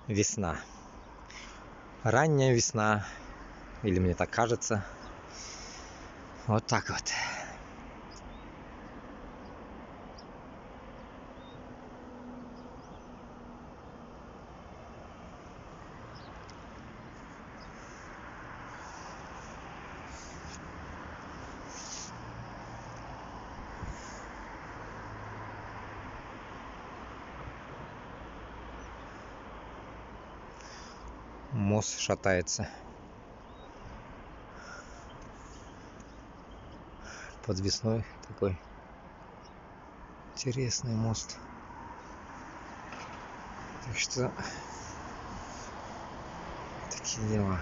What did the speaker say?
Весна. Ранняя весна. Или мне так кажется. Вот так вот. Мост шатается. Подвесной такой. Интересный мост. Так что такие дела.